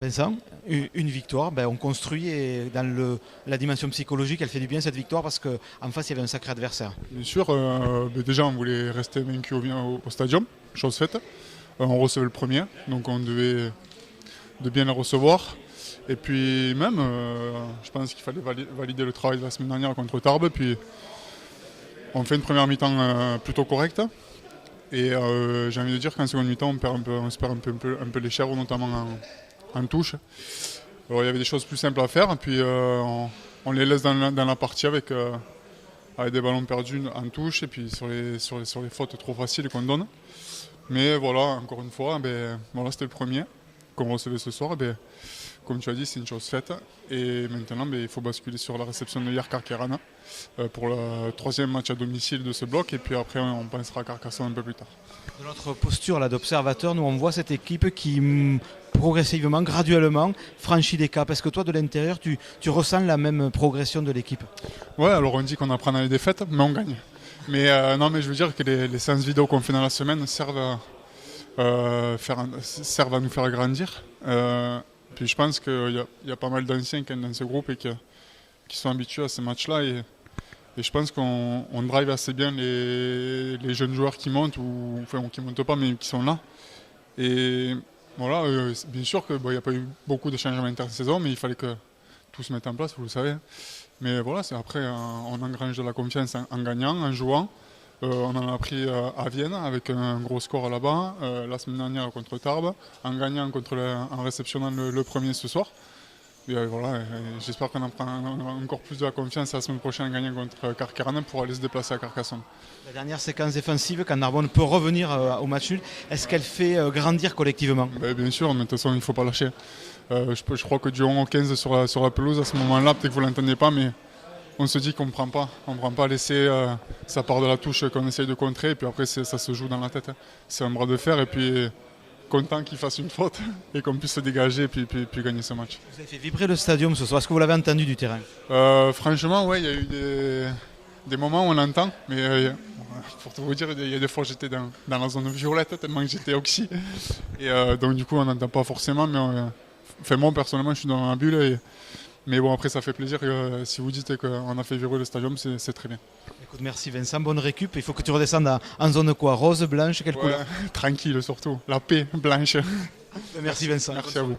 Vincent, une victoire, on construit et dans la dimension psychologique, elle fait du bien cette victoire parce qu'en face il y avait un sacré adversaire. Bien sûr, déjà on voulait rester vaincu au stadium, chose faite. On recevait le premier, donc on devait de bien le recevoir. Et puis même, je pense qu'il fallait valider le travail de la semaine dernière contre Tarbes. Puis on fait une première mi-temps plutôt correcte. Et j'ai envie de dire qu'en seconde mi-temps, on se perd un peu les chèvres, notamment en touche. Alors, il y avait des choses plus simples à faire, puis on les laisse dans la partie avec des ballons perdus en touche et puis sur les fautes trop faciles qu'on donne. Mais voilà, encore une fois, voilà, c'était le premier qu'on recevait ce soir. Comme tu as dit, c'est une chose faite. Et maintenant, il faut basculer sur la réception de hier Carqueiranne pour le troisième match à domicile de ce bloc. Et puis après, on pensera à Carcassonne un peu plus tard. De notre posture là, d'observateur, nous on voit cette équipe qui progressivement, graduellement, franchit des caps. Est-ce que toi, de l'intérieur, tu ressens la même progression de l'équipe? Ouais, alors on dit qu'on apprend dans les défaites, mais on gagne. Mais non, mais je veux dire que les séances vidéo qu'on fait dans la semaine servent à nous faire grandir. Puis je pense qu'il y a pas mal d'anciens qui sont dans ce groupe et qui sont habitués à ces matchs-là. Et je pense qu'on drive assez bien les jeunes joueurs qui montent, ou qui ne montent pas, mais qui sont là. Et voilà, bien sûr qu'il n'y a pas eu beaucoup de changements intersaison, mais il fallait que tout se mette en place, vous le savez. Mais voilà, après, on engrange de la confiance en gagnant, en jouant. On en a pris à Vienne avec un gros score là-bas, la semaine dernière contre Tarbes, en gagnant en réceptionnant le premier ce soir. Et voilà, j'espère qu'on en prend encore plus de la confiance la semaine prochaine en gagnant contre Carqueiranne pour aller se déplacer à Carcassonne. La dernière séquence défensive, quand Narbonne peut revenir au match nul, est-ce qu'elle fait grandir collectivement? Bien sûr, mais de toute façon, il ne faut pas lâcher. Je crois que du 11 au 15 sur la pelouse, à ce moment-là, peut-être que vous ne l'entendez pas, mais on se dit qu'on ne prend pas. On ne prend pas laisser ça part de la touche qu'on essaye de contrer, et puis après, ça se joue dans la tête. C'est un bras de fer, et puis content qu'il fasse une faute et qu'on puisse se dégager et puis gagner ce match. Vous avez fait vibrer le stadium ce soir. Est-ce que vous l'avez entendu du terrain? Franchement, oui, il y a eu des moments où on entend, mais pour tout vous dire, il y a des fois j'étais dans la zone violette tellement que j'étais oxy. Et donc du coup, on n'entend pas forcément, mais moi personnellement, je suis dans ma bulle. Mais bon, après, ça fait plaisir si vous dites qu'on a fait vibrer le stadium, c'est très bien. Écoute, merci Vincent, bonne récup. Il faut que tu redescendes en zone quoi? Rose, blanche, quelle couleur? Tranquille surtout, la paix blanche. Merci Vincent. Merci à vous.